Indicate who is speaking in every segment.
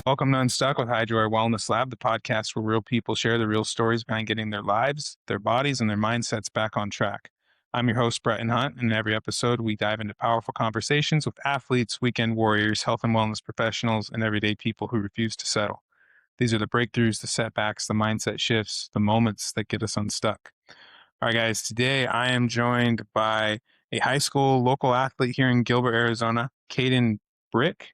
Speaker 1: Welcome to Unstuck with Hydro Wellness Lab, the podcast where real people share the real stories behind getting their lives, their bodies, and their mindsets back on track. I'm your host, Bretton Hunt, and in every episode, we dive into powerful conversations with athletes, weekend warriors, health and wellness professionals, and everyday people who refuse to settle. These are the breakthroughs, the setbacks, the mindset shifts, the moments that get us unstuck. All right, guys, today I am joined by a high school local athlete here in Gilbert, Arizona, Caden Brick.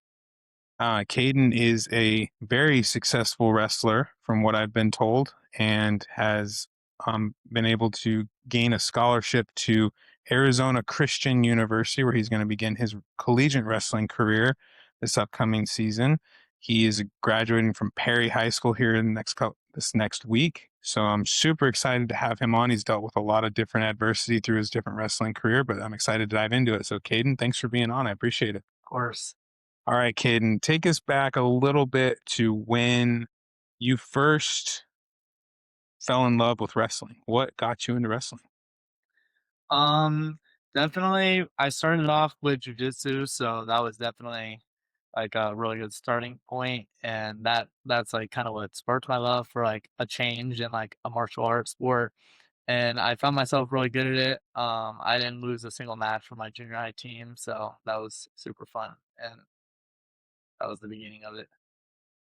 Speaker 1: Caden is a very successful wrestler, from what I've been told, and has been able to gain a scholarship to Arizona Christian University, where he's going to begin his collegiate wrestling career this upcoming season. He is graduating from Perry High School here in this next week. So I'm super excited to have him on. He's dealt with a lot of different adversity through his different wrestling career, but I'm excited to dive into it. So Caden, thanks for being on. I appreciate it.
Speaker 2: Of course.
Speaker 1: All right, Caden, take us back a little bit to when you first fell in love with wrestling. What got you into wrestling?
Speaker 2: Um, Definitely I started off with jujitsu, so that was definitely like a really good starting point, and that's like kind of what sparked my love for like a change in like a martial arts sport. And I found myself really good at it. I didn't lose a single match for my junior high team, so that was super fun, and that was the beginning of it.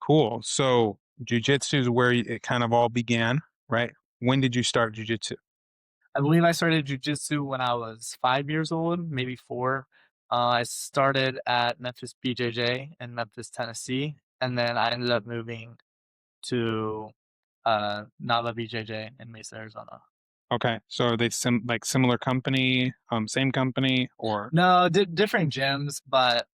Speaker 1: Cool. So jujitsu is where it kind of all began, right? When did you start jujitsu?
Speaker 2: I believe I started jujitsu when I was 5 years old, maybe four. I started at Memphis BJJ in Memphis, Tennessee, and then I ended up moving to Nava BJJ in Mesa, Arizona.
Speaker 1: Okay. So are they similar company, same company, or
Speaker 2: No, different gyms, but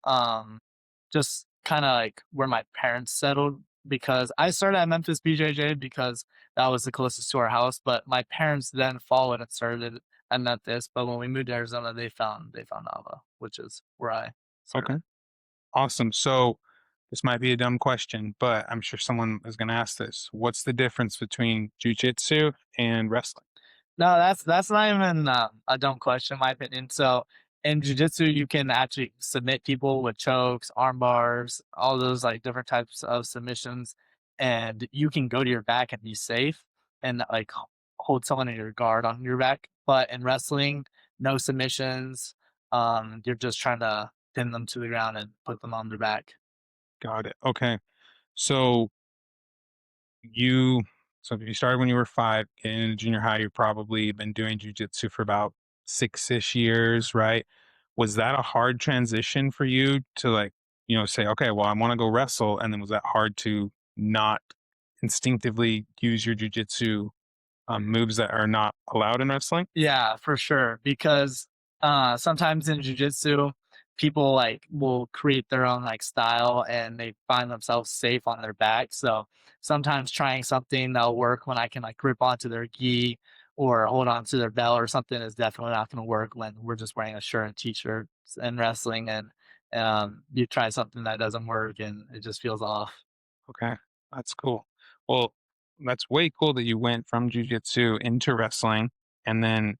Speaker 2: just kind of like where my parents settled because I started at Memphis BJJ because that was the closest to our house. But my parents then followed and started at Memphis. But when we moved to Arizona, they found Nava, which is where I
Speaker 1: okay.
Speaker 2: started.
Speaker 1: Awesome. So this might be a dumb question, but I'm sure someone is going to ask this. What's the difference between jujitsu and wrestling?
Speaker 2: No, that's not even a dumb question, in my opinion. So in jujitsu, you can actually submit people with chokes, arm bars, all those like different types of submissions, and you can go to your back and be safe and like hold someone in your guard on your back. But in wrestling, no submissions. You're just trying to pin them to the ground and put them on their back.
Speaker 1: Got it. Okay. So you so if you started when you were 5, getting into junior high, you've probably been doing jujitsu for about 6-ish years, right? Was that a hard transition for you to like, say, okay, well, I want to go wrestle, and then was that hard to not instinctively use your jujitsu moves that are not allowed in wrestling?
Speaker 2: Yeah, for sure. Because sometimes in jujitsu, people like will create their own like style and they find themselves safe on their back. So sometimes trying something that'll work when I can like grip onto their gi or hold on to their belt or something is definitely not going to work when we're just wearing a shirt and t-shirt and wrestling and you try something that doesn't work and it just feels off.
Speaker 1: Okay, that's cool. Well, that's way cool that you went from jujitsu into wrestling, and then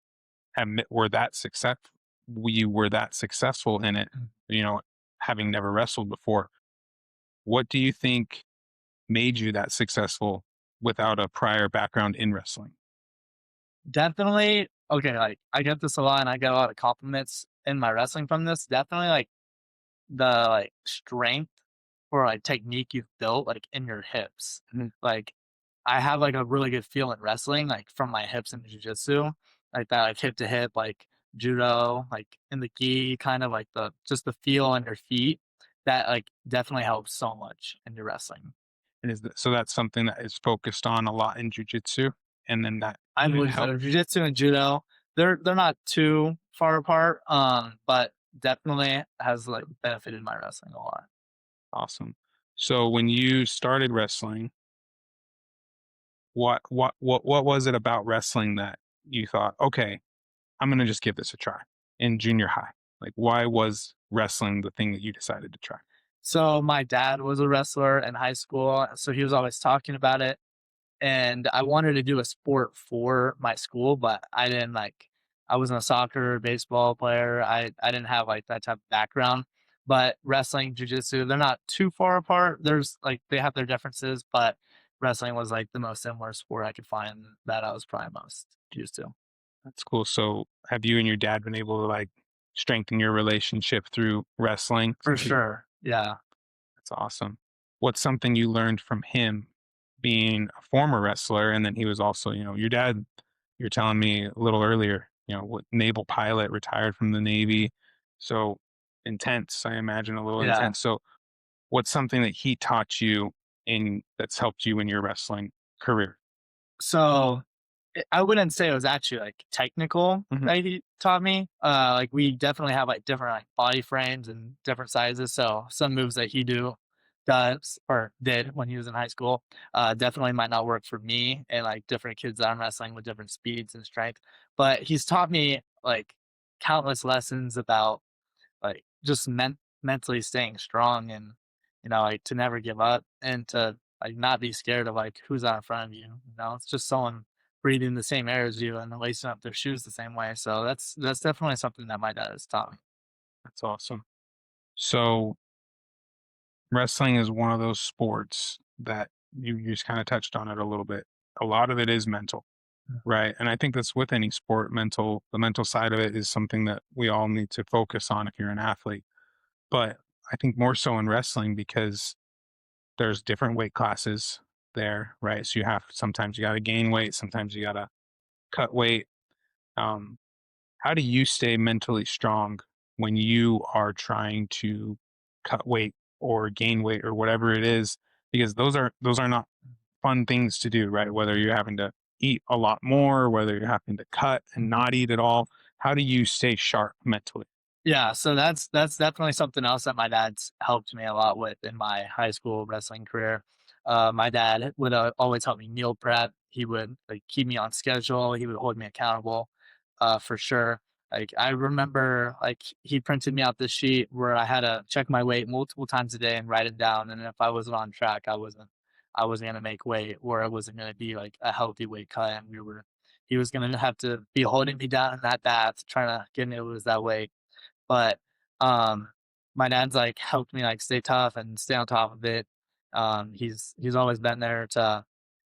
Speaker 1: were that successful in it, you know, having never wrestled before. What do you think made you that successful without a prior background in wrestling?
Speaker 2: Definitely. Okay, like I get this a lot and I get a lot of compliments in my wrestling from this. Definitely like the, like, strength or, like, technique you've built, like, in your hips.
Speaker 1: Mhm.
Speaker 2: Like, I have, like, a really good feel in wrestling, like, from my hips in jujitsu, like that, like, hip to hip, like, judo, like, in the gi, kind of like the just the feel on your feet that, like, definitely helps so much in your wrestling.
Speaker 1: And so that's something that is focused on a lot in jujitsu, and then that
Speaker 2: I believe
Speaker 1: help.
Speaker 2: so. Jiu-jitsu and judo, they're not too far apart, but definitely has, like, benefited my wrestling a lot.
Speaker 1: Awesome. So when you started wrestling, what was it about wrestling that you thought, okay, I'm gonna just give this a try in junior high? Like, why was wrestling the thing that you decided to try?
Speaker 2: So my dad was a wrestler in high school, so he was always talking about it, and I wanted to do a sport for my school, but I didn't like I wasn't a soccer, baseball player. I didn't have like that type of background, But wrestling, jujitsu, they're not too far apart. There's like they have their differences, but wrestling was like the most similar sport I could find that I was probably most used to.
Speaker 1: That's cool. So, have you and your dad been able to like strengthen your relationship through wrestling?
Speaker 2: For
Speaker 1: Since he,
Speaker 2: sure. Yeah.
Speaker 1: that's awesome. What's something you learned from him being a former wrestler? And then he was also, your dad, you're telling me a little earlier, what naval pilot, retired from the Navy. So intense, I imagine a little
Speaker 2: Yeah.
Speaker 1: intense. So, what's something that he taught you in that's helped you in your wrestling career?
Speaker 2: So I wouldn't say it was actually like technical
Speaker 1: Hmm.
Speaker 2: that he taught me. Like we definitely have like different like body frames and different sizes. So some moves that he does or did when he was in high school, definitely might not work for me and like different kids that I'm wrestling with different speeds and strength. But he's taught me like countless lessons about like just mentally staying strong and like to never give up and to like not be scared of like who's out in front of you. It's just someone breathing the same air as you and lacing up their shoes the same way. So that's definitely something that my dad has taught me.
Speaker 1: That's awesome. So, wrestling is one of those sports that you just kind of touched on it a little bit. A lot of it is mental,
Speaker 2: Yeah.
Speaker 1: right? And I think that's with any sport, the mental side of it is something that we all need to focus on if you're an athlete. But I think more so in wrestling because there's different weight classes there, right? So sometimes you got to gain weight, sometimes you got to cut weight. Um, how do you stay mentally strong when you are trying to cut weight or gain weight or whatever it is? Because those are not fun things to do, right? Whether you're having to eat a lot more, whether you're having to cut and not eat at all. How do you stay sharp mentally?
Speaker 2: Yeah, so that's definitely something else that my dad's helped me a lot with in my high school wrestling career. My dad would always help me meal prep. He would like keep me on schedule. He would hold me accountable, for sure. Like I remember, like he printed me out this sheet where I had to check my weight multiple times a day and write it down. And if I wasn't on track, I wasn't gonna make weight, or it wasn't gonna be like a healthy weight cut. And he was gonna have to be holding me down in that bath, trying to get me to lose that weight. But, um, my dad's, like, helped me, like, stay tough and stay on top of it. He's always been there to,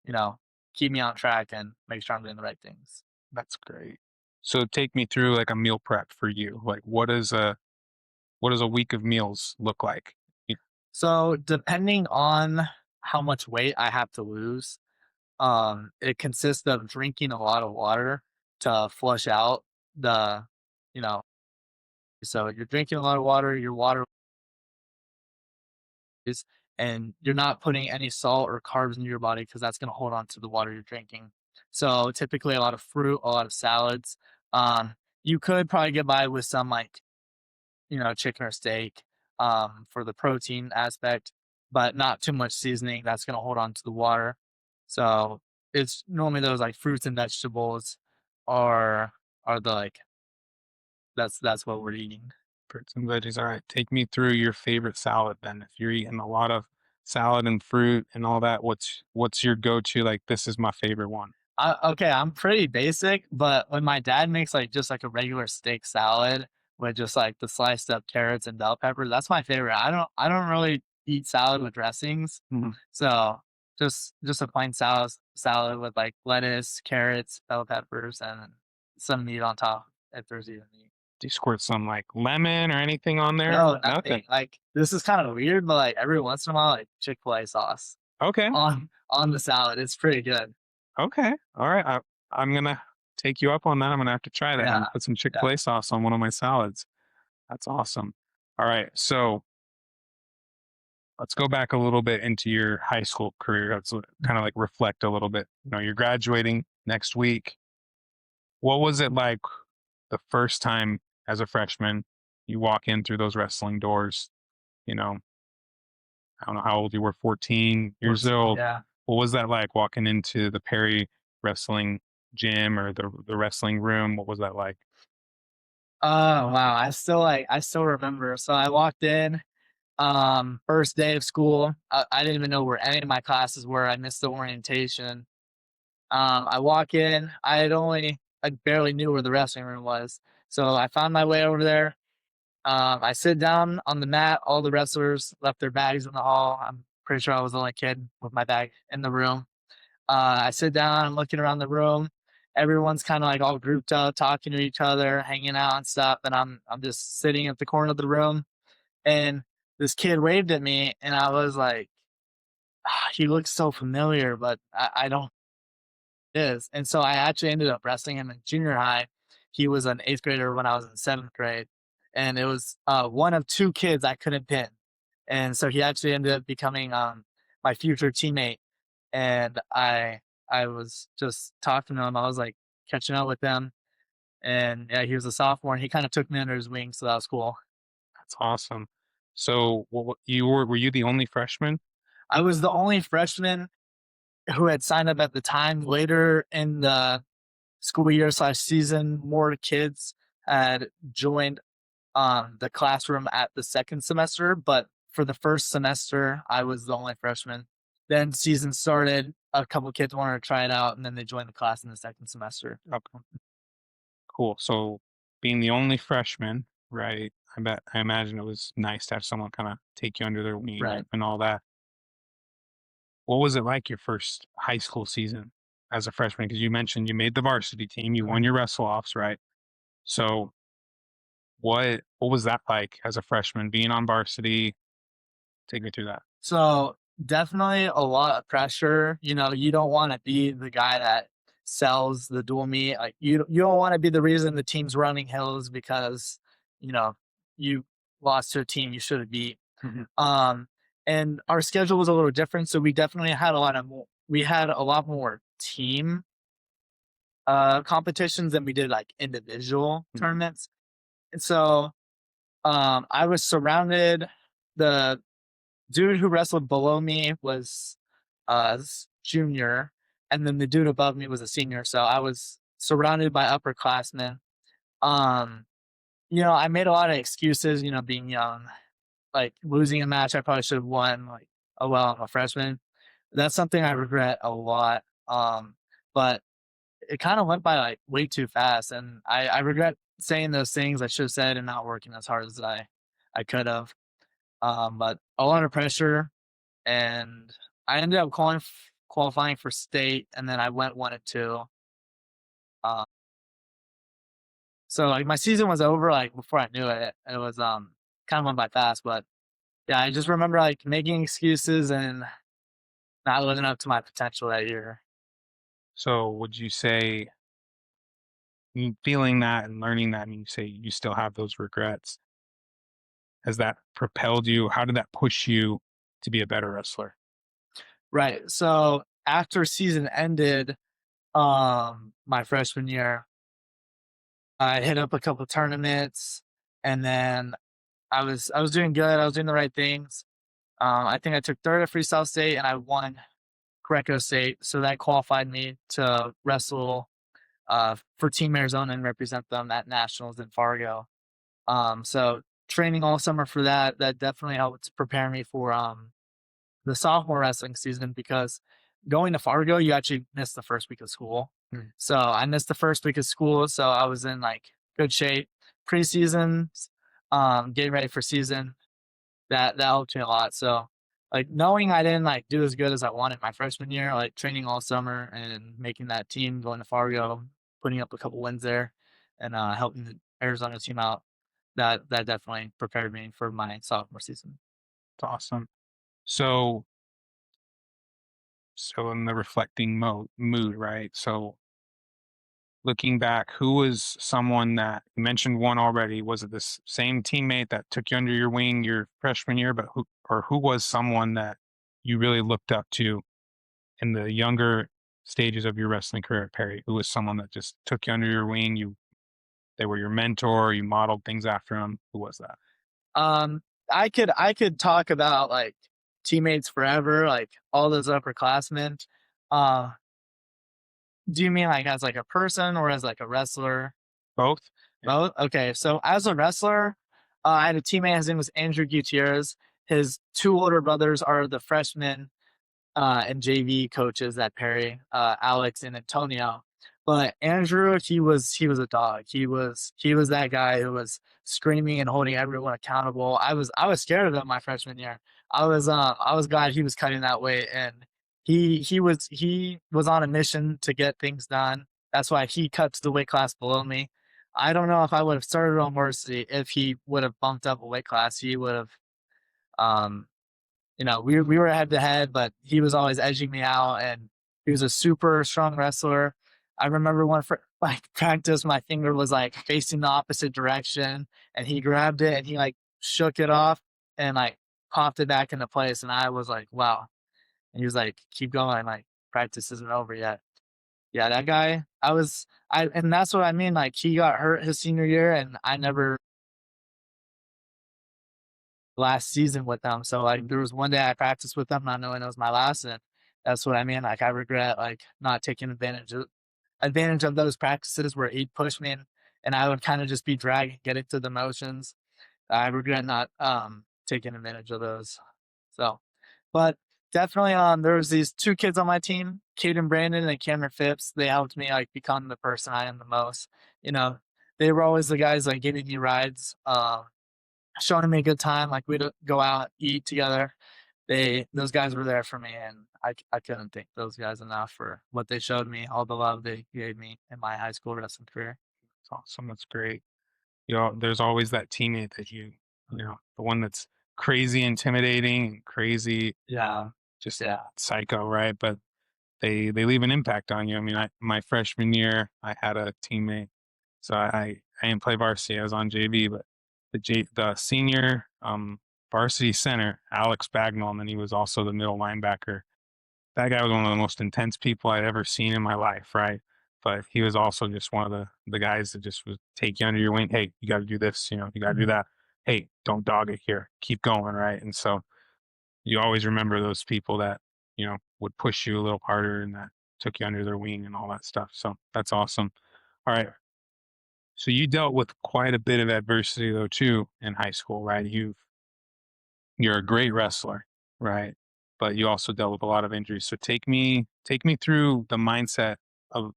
Speaker 2: you know, keep me on track and make sure I'm doing the right things.
Speaker 1: That's great. So take me through like a meal prep for you. Like what does a week of meals look like? Y-
Speaker 2: So, depending on how much weight I have to lose, it consists of drinking a lot of water to flush out the you know so you're drinking a lot of water, your water is and you're not putting any salt or carbs into your body because that's going to hold on to the water you're drinking. So typically a lot of fruit, a lot of salads. Um, you could probably get by with some like chicken or steak for the protein aspect, but not too much seasoning. That's going to hold on to the water. So it's normally those like fruits and vegetables are the like that's what we're eating.
Speaker 1: Fruits and veggies. All right. Take me through your favorite salad then. If you're eating a lot of salad and fruit and all that, what's your go-to? Like this is my favorite one.
Speaker 2: Okay, I'm pretty basic, but when my dad makes like just like a regular steak salad with just like the sliced up carrots and bell peppers, that's my favorite. I don't really eat salad with dressings,
Speaker 1: Mhm.
Speaker 2: so just a plain salad with like lettuce, carrots, bell peppers, and some meat on top if there's even meat.
Speaker 1: Do you squirt some like lemon or anything on there?
Speaker 2: No,
Speaker 1: Nothing.
Speaker 2: nothing. Like this is kind of weird, but like every once in a while, like Chick-fil-A sauce
Speaker 1: Okay.
Speaker 2: on the salad, it's pretty good.
Speaker 1: Okay. All right. I'm gonna take you up on that. I'm gonna have to try that. I'm
Speaker 2: Yeah,
Speaker 1: gonna put some
Speaker 2: yeah.
Speaker 1: Chick-fil-A sauce on one of my salads. That's awesome. All right. So let's go back a little bit into your high school career. Let's kind of like reflect a little bit. You're graduating next week. What was it like the first time as a freshman you walk in through those wrestling doors? You know, I don't know how old you were, 14 years
Speaker 2: 14,
Speaker 1: old.
Speaker 2: yeah.
Speaker 1: What was that like walking into the Perry wrestling gym or the wrestling room? What was that like?
Speaker 2: Oh, wow, I still remember. So I walked in, first day of school. I didn't even know where any of my classes were. I missed the orientation. I walk in, I barely knew where the wrestling room was. So I found my way over there. I sit down on the mat. All the wrestlers left their bags in the hall. I'm pretty sure I was the only kid with my bag in the room. I sit down. I'm looking around the room. Everyone's kind of like all grouped up, talking to each other, hanging out and stuff. And I'm just sitting at the corner of the room. And this kid waved at me, and I was like, he looks so familiar, but I don't is. And so I actually ended up wrestling him in junior high. He was an eighth grader when I was in seventh grade. And it was one of two kids I couldn't pin. And so he actually ended up becoming my future teammate. And I was just talking to him. I was like catching up with him. And yeah, he was a sophomore and he kind of took me under his wing. So that was cool.
Speaker 1: That's awesome. So were you the only freshman?
Speaker 2: I was the only freshman who had signed up at the time. Later in the school year slash season, more kids had joined the classroom at the second semester, but for the first semester, I was the only freshman. Then season started, a couple kids wanted to try it out, and then they joined the class in the second semester.
Speaker 1: Okay, cool. So being the only freshman, right? I imagine it was nice to have someone kind of take you under their wing
Speaker 2: Right.
Speaker 1: and all that. What was it like your first high school season as a freshman? Because you mentioned you made the varsity team, you won
Speaker 2: Mhm.
Speaker 1: your wrestle offs, right? So what was that like as a freshman being on varsity? Take me through that.
Speaker 2: So definitely a lot of pressure. You know, you don't want to be the guy that sells the dual meet. Like you don't want to be the reason the team's running hills because you know you lost to a team you should have beat.
Speaker 1: Mhm.
Speaker 2: Um, and our schedule was a little different, so we definitely had we had a lot more team competitions than we did like individual
Speaker 1: Mhm.
Speaker 2: tournaments. And so I was surrounded. The dude who wrestled below me was junior, and then the dude above me was a senior. So I was surrounded by upperclassmen. Um, I made a lot of excuses. Being young, like losing a match I probably should have won. Like, oh well, I'm a freshman. That's something I regret a lot. But it kind of went by like way too fast, and I regret saying those things I should have said and not working as hard as I could have. But a lot of pressure, and I ended up qualifying for state, and then I went 1 and 2. Uh, so like my season was over like before I knew it. It was kind of went by fast, but yeah, I just remember like making excuses and not living up to my potential that year.
Speaker 1: So would you say feeling that and learning that and you say you still have those regrets, has that propelled you? How did that push you to be a better wrestler?
Speaker 2: Right. So after season ended, my freshman year, I hit up a couple tournaments, and then I was doing good. I was doing the right things. I think I took third at freestyle state, and I won Greco state, so that qualified me to wrestle for Team Arizona and represent them at nationals in Fargo. So training all summer for that definitely helped prepare me for the sophomore wrestling season because going to Fargo, you actually miss the first week of school.
Speaker 1: Mm.
Speaker 2: So I missed the first week of school, so I was in like good shape. Preseason, getting ready for season, that helped me a lot. So like knowing I didn't like do as good as I wanted my freshman year, like training all summer and making that team, going to Fargo, putting up a couple wins there, and helping the Arizona team out. That definitely prepared me for my sophomore season.
Speaker 1: It's awesome. So so in the reflecting mood, right? So looking back, who was someone that you mentioned one already? Was it this same teammate that took you under your wing your freshman year, but who was someone that you really looked up to in the younger stages of your wrestling career at Perry? Who was someone that just took you under your wing? They were your mentor, you modeled things after them. Who was that?
Speaker 2: Um, I could talk about like teammates forever, like all those upperclassmen. Uh, do you mean like as like a person or as like a wrestler?
Speaker 1: Both? Yeah.
Speaker 2: Both? Okay. So as a wrestler, I had a teammate. His name was Andrew Gutierrez. His two older brothers are the freshmen and JV coaches at Perry, Alex and Antonio. But Andrew, he was a dog. He was that guy who was screaming and holding everyone accountable. I was scared of him my freshman year. I was glad he was cutting that weight, and he was on a mission to get things done. That's why he cut to the weight class below me. I don't know if I would have started on varsity if he would have bumped up a weight class. He would have um we were head to head, but he was always edging me out, and he was a super strong wrestler. I remember one for like practice, my finger was like facing the opposite direction, and he grabbed it and he like shook it off and like popped it back into place, and I was like, wow. And he was like, keep going, like practice isn't over yet. Yeah, that guy, and that's what I mean. Like he got hurt his senior year, and I never last season with them. So like there was one day I practiced with them not knowing it was my last, and that's what I mean. Like I regret like not taking advantage of those practices where he'd push me and I would kind of just be dragging, getting through the motions. I regret not taking advantage of those. So but definitely there was these two kids on my team, Caden Brandon and Cameron Phipps. They helped me like become the person I am the most. You know, they were always the guys like giving me rides. Showing me a good time. Like we'd go out, eat together. Those guys were there for me, and I couldn't thank those guys enough for what they showed me, all the love they gave me in my high school wrestling career.
Speaker 1: It's awesome. That's great. You know, there's always that teammate that the one that's crazy intimidating and crazy,
Speaker 2: Yeah,
Speaker 1: just
Speaker 2: yeah,
Speaker 1: psycho, right? But they leave an impact on you. I mean, my freshman year, I had a teammate. So I didn't play varsity. I was on JV, but the senior varsity center, Alex Bagnall, and then he was also the middle linebacker. That guy was one of the most intense people I'd ever seen in my life, right? But he was also just one of the guys that just would take you under your wing. Hey, you got to do this, you got to do
Speaker 2: mhm,
Speaker 1: that. Hey, don't dog it here. Keep going, right? And so you always remember those people that would push you a little harder and that took you under their wing and all that stuff. So that's awesome. All right. So you dealt with quite a bit of adversity though too in high school, right? You're a great wrestler, right? But you also dealt with a lot of injuries. So take me through the mindset of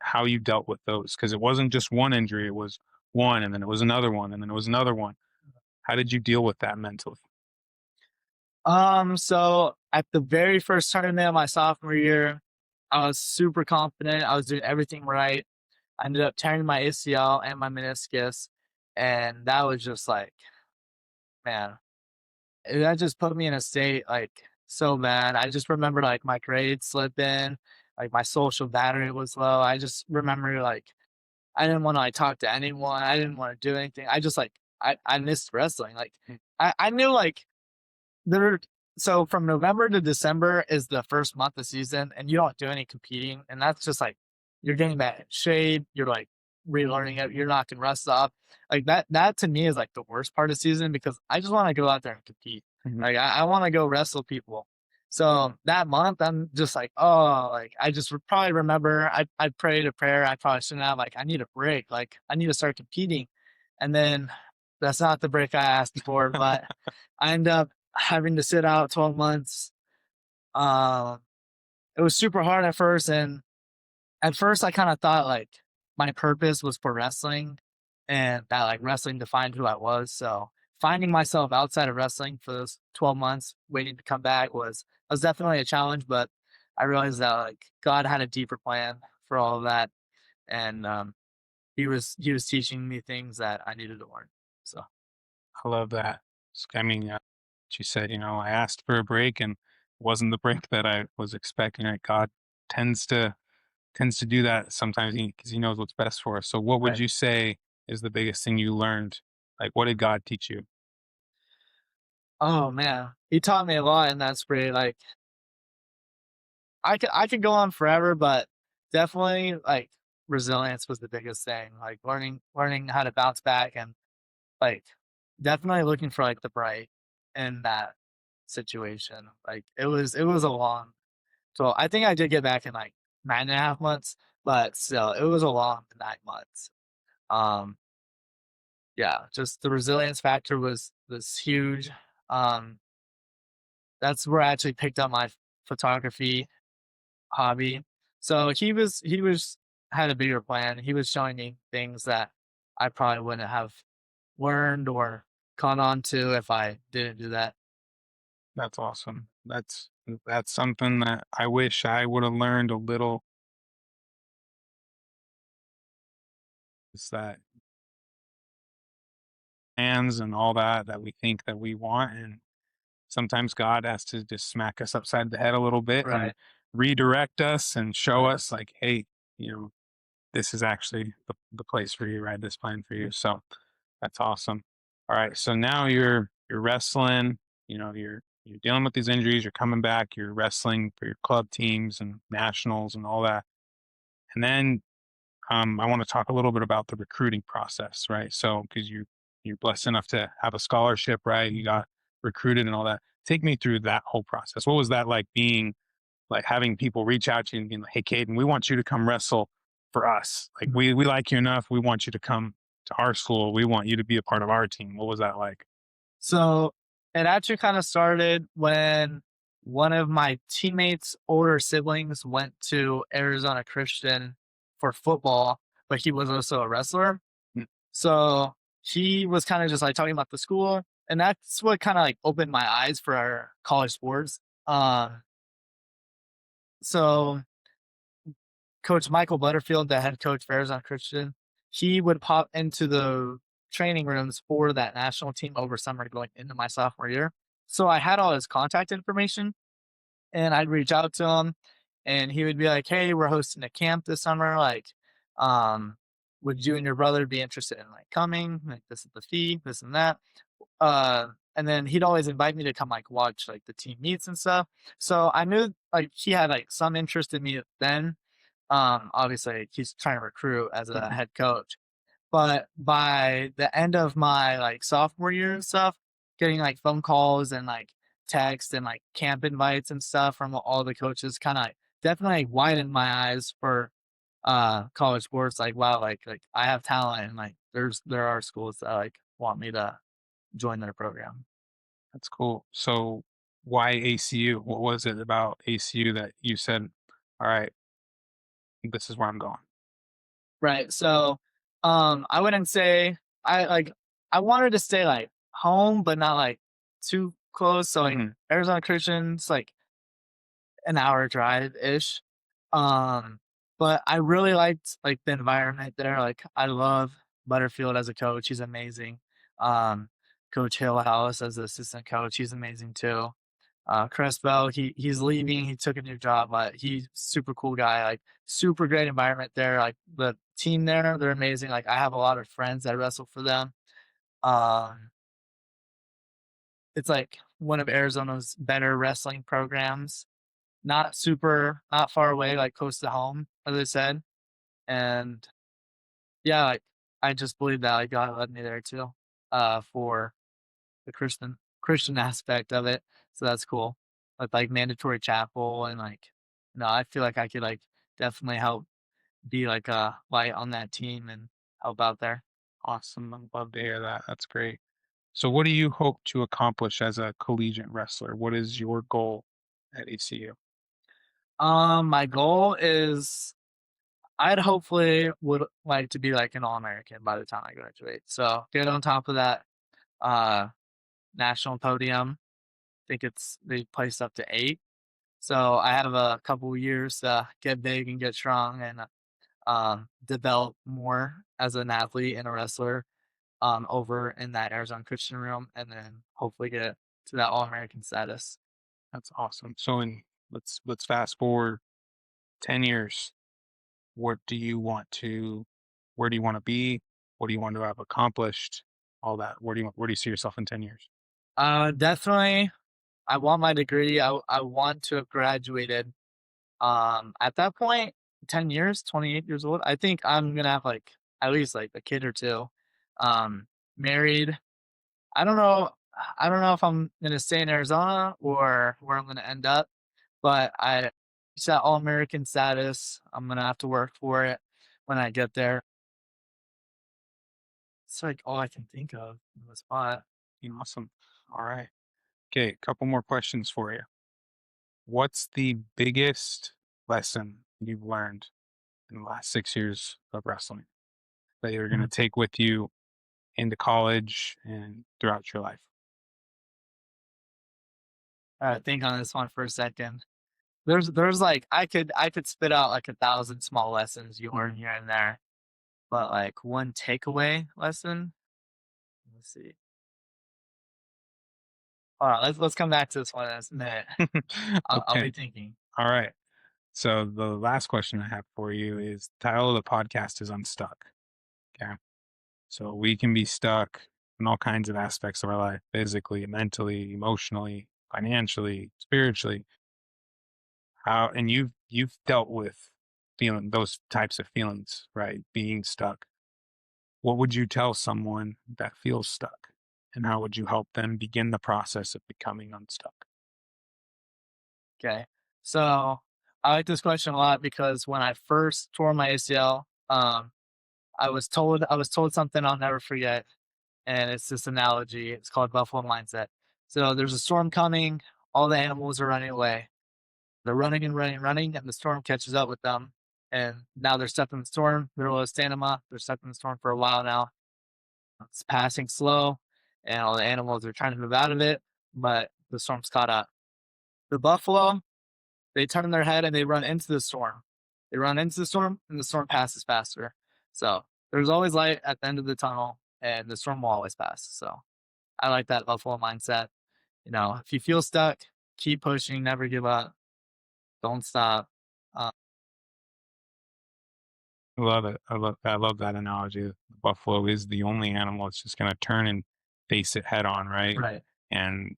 Speaker 1: how you dealt with those, because it wasn't just one injury, it was one and then it was another one and then it was another one. How did you deal with that mentally?
Speaker 2: So at the very first tournament of my sophomore year, I was super confident. I was doing everything right. I ended up tearing my ACL and my meniscus, and that was just like, man, that just put me in a state like so bad. I just remember like my grades slipping, like my social battery was low. I just remember like I didn't want to like talk to anyone. I didn't want to do anything. I just like I missed wrestling. Like I knew like there so from November to December is the first month of season, and you don't do any competing, and that's just like you're getting that in shape, you're like relearning it, you're knocking rust off. Like that to me is like the worst part of season because I just want to go out there and compete.
Speaker 1: Mhm.
Speaker 2: Like I want to go wrestle people. So that month I'm just like, oh, like I just would probably remember I prayed a prayer I probably shouldn't have, like I need a break, like I need to start competing. And then that's not the break I asked for, but I end up having to sit out 12 months. Um, it was super hard at first, and at first I kind of thought like my purpose was for wrestling, and that like wrestling defined who I was. So finding myself outside of wrestling for those 12 months, waiting to come back was definitely a challenge. But I realized that like God had a deeper plan for all of that, and he was teaching me things that I needed to learn. So
Speaker 1: I love that. I mean, she said, I asked for a break and it wasn't the break that I was expecting. Right? God tends to tends to do that sometimes because he knows what's best for us. So what would
Speaker 2: right.
Speaker 1: you say is the biggest thing you learned? Like, what did God teach you?
Speaker 2: Oh man, he taught me a lot, and that's pretty like I could go on forever, but definitely like resilience was the biggest thing. Like learning how to bounce back and like definitely looking for like the bright in that situation. Like it was a long so I think I did get back in like 9.5 months, but still it was a long 9 months. Um yeah, just the resilience factor was huge. Um that's where I actually picked up my photography hobby. So he was had a bigger plan. He was showing me things that I probably wouldn't have learned or caught on to if I didn't do that.
Speaker 1: That's awesome. That's something that I wish I would have learned a little, is that plans and all that we think that we want, and sometimes God has to just smack us upside the head a little bit and
Speaker 2: Right.
Speaker 1: redirect us and show us like, hey, you know, this is actually the place for you, right? This plan for you. So that's awesome. All right. So now you're wrestling, you're dealing with these injuries, you're coming back, you're wrestling for your club teams and nationals and all that. And then I want to talk a little bit about the recruiting process, right? So because you're blessed enough to have a scholarship, right? You got recruited and all that. Take me through that whole process. What was that like, being like having people reach out to you and being like, "Hey, Caden, we want you to come wrestle for us. Like
Speaker 2: Mhm.
Speaker 1: we like you enough. We want you to come to our school. We want you to be a part of our team." What was that like?
Speaker 2: So it actually kind of started when one of my teammates' older siblings went to Arizona Christian for football, but he was also a wrestler.
Speaker 1: Mm.
Speaker 2: So he was kind of just like talking about the school, and that's what kind of like opened my eyes for our college sports. So Coach Michael Butterfield, the head coach for Arizona Christian, he would pop into the training rooms for that national team over summer going into my sophomore year. So I had all his contact information and I'd reach out to him and he would be like, "Hey, we're hosting a camp this summer. Like, um, would you and your brother be interested in like coming? Like, this is the fee, this and that." And then he'd always invite me to come like watch like the team meets and stuff. So I knew like he had like some interest in me then. Obviously he's trying to recruit as a
Speaker 1: Mhm.
Speaker 2: head coach. But by the end of my like sophomore year and stuff, getting like phone calls and like text and like camp invites and stuff from all the coaches kind of definitely widened my eyes for college sports. Like, wow, like I have talent and like there are schools that like want me to join their program.
Speaker 1: That's cool. So why ACU? What was it about ACU that you said, "All right, this is where I'm going"?
Speaker 2: Right. So I wouldn't say I wanted to stay like home, but not like too close. So like
Speaker 1: Hmm.
Speaker 2: Arizona Christian's like an hour drive ish. Um, but I really liked like the environment there. Like I love Butterfield as a coach. He's amazing. Um, Coach Hillhouse as the assistant coach, he's amazing too. Crespo, he's leaving. He took a new job, but he's super cool guy. Like super great environment there. Like the team there, they're amazing. Like I have a lot of friends that wrestle for them. Um, it's like one of Arizona's better wrestling programs. Not far away, like close to home, as I said. And yeah, like I just believe that like God led me there too, for the Christian aspect of it. So that's cool. With like mandatory chapel and like, I feel like I could like definitely help be like a light on that team and help out there.
Speaker 1: Awesome. I'd love to hear that. That's great. So what do you hope to accomplish as a collegiate wrestler? What is your goal at ACU?
Speaker 2: My goal is I'd hopefully would like to be like an All-American by the time I graduate. So get on top of that uh national podium. I think they placed up to 8. So I have a couple years to get big and get strong and develop more as an athlete and a wrestler over in that Arizona Christian realm, and then hopefully get to that All American status.
Speaker 1: That's awesome. So let's fast forward 10 years. What do you want to where do you want to be? What do you want to have accomplished? All that. Where do you see yourself in 10 years?
Speaker 2: Definitely, I want my degree. I want to have graduated. At that point, 10 years, 28 years old. I think I'm gonna have like at least like a kid or two. Married. I don't know. I don't know if I'm gonna stay in Arizona or where I'm gonna end up, but I it's that all American status. I'm gonna have to work for it when I get there. It's like all I can think of in the spot.
Speaker 1: Awesome. All right. Okay, a couple more questions for you. What's the biggest lesson you've learned in the last 6 years of wrestling that you're going to
Speaker 2: Mhm.
Speaker 1: take with you into college and throughout your life?
Speaker 2: Think on this one for a second. There's like I could spit out like 1,000 small lessons you learn here and there, but like one takeaway lesson. Let's see. All right, let's come back to this one in a minute. I'll
Speaker 1: Okay.
Speaker 2: be thinking.
Speaker 1: All right. So the last question I have for you is the title of the podcast is Unstuck. Okay. So we can be stuck in all kinds of aspects of our life, physically, mentally, emotionally, financially, spiritually. How and you've dealt with feeling those types of feelings, right? Being stuck. What would you tell someone that feels stuck? And how would you help them begin the process of becoming unstuck?
Speaker 2: Okay. So I like this question a lot because when I first tore my ACL, I was told something I'll never forget, and it's this analogy. It's called buffalo mindset. So there's a storm coming. All the animals are running away. They're running and running, running, and the storm catches up with them. And now they're stuck in the storm. They're low stamina. They're stuck in the storm for a while now. It's passing slow, and all the animals are trying to move out of it, but the storm's caught up. The buffalo, they turn their head and they run into the storm. They run into the storm, and the storm passes faster. So there's always light at the end of the tunnel, and the storm will always pass. So I like that buffalo mindset. If you feel stuck, keep pushing, never give up, don't stop. Uh,
Speaker 1: I love it. I love that analogy. The buffalo is the only animal that's just gonna turn and face it head on, right?
Speaker 2: right.
Speaker 1: And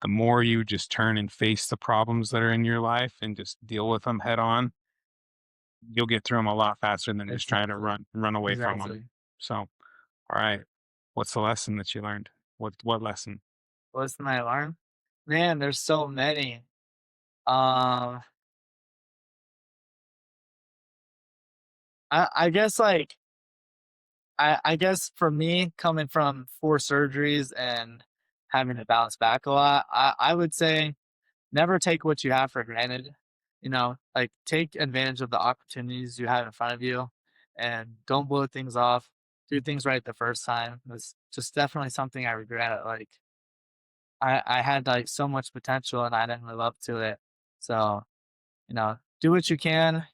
Speaker 1: the more you just turn and face the problems that are in your life and just deal with them head on, you'll get through them a lot faster than just trying to
Speaker 2: Exactly.
Speaker 1: run away from them.
Speaker 2: Exactly.
Speaker 1: So, all right, what's the lesson that you learned? What lesson?
Speaker 2: What's my alarm? Man, there's so many. Um, I guess like I guess for me, coming from 4 surgeries and having to bounce back a lot, I would say never take what you have for granted. Like take advantage of the opportunities you have in front of you and don't blow things off. Do things right the first time. It's just definitely something I regret. Like I had like so much potential and I didn't live up to it. So, do what you can,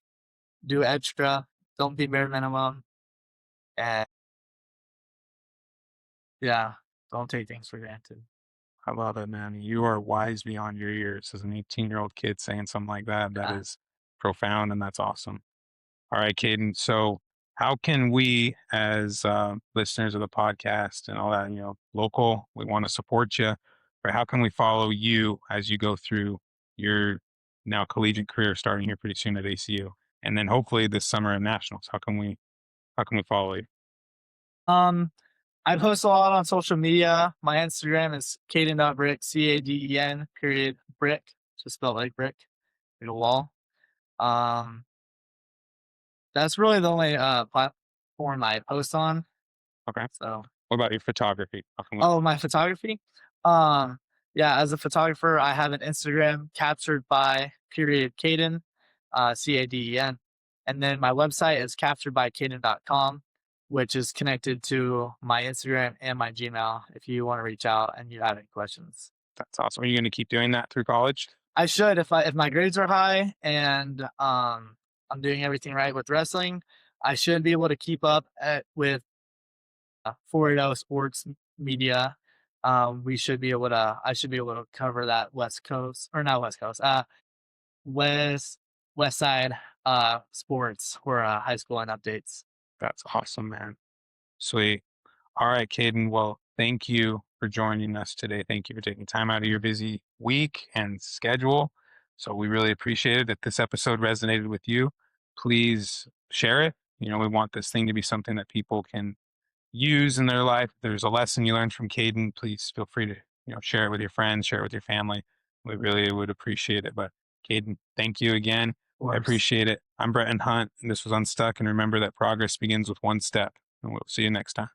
Speaker 2: do extra, don't be bare minimum, and yeah, don't take things for granted.
Speaker 1: I love it, man. You are wise beyond your years as an 18-year-old kid saying something like that. That
Speaker 2: Yeah.
Speaker 1: is profound and that's awesome. All right, Caden. So, how can we, as listeners of the podcast and all that, local, we want to support you, but how can we follow you as you go through your now collegiate career starting here pretty soon at ACU, and then hopefully this summer at nationals? How can we follow you?
Speaker 2: Um, I post a lot on social media. My Instagram is Caden.brick, Caden period brick, just spelled like brick, like a wall. Um, that's really the only platform I post on.
Speaker 1: Okay.
Speaker 2: So,
Speaker 1: What about your photography? How can we?
Speaker 2: oh, my photography. Um, yeah, as a photographer, I have an Instagram captured by period Caden, Caden, and then my website is capturedbycaden.com, which is connected to my Instagram and my Gmail. If you want to reach out and you have any questions,
Speaker 1: That's awesome. Are you going to keep doing that through college?
Speaker 2: I should if my grades are high and I'm doing everything right with wrestling. I should be able to keep up with 480 Sports Media. We should be able to. I should be able to cover that West Coast or not West Coast. West West Side sports or high school and updates.
Speaker 1: That's awesome, man. Sweet. All right, Caden. Well, thank you for joining us today. Thank you for taking time out of your busy week and schedule. So we really appreciate it. If this episode resonated with you, please share it. We want this thing to be something that people can use in their life. If there's a lesson you learned from Caden, please feel free to, share it with your friends, share it with your family. We really would appreciate it. But Caden, thank you again.
Speaker 2: Of
Speaker 1: I
Speaker 2: course.
Speaker 1: appreciate it. I'm Bretton Hunt, and this was Unstuck. And remember that progress begins with one step. And we'll see you next time.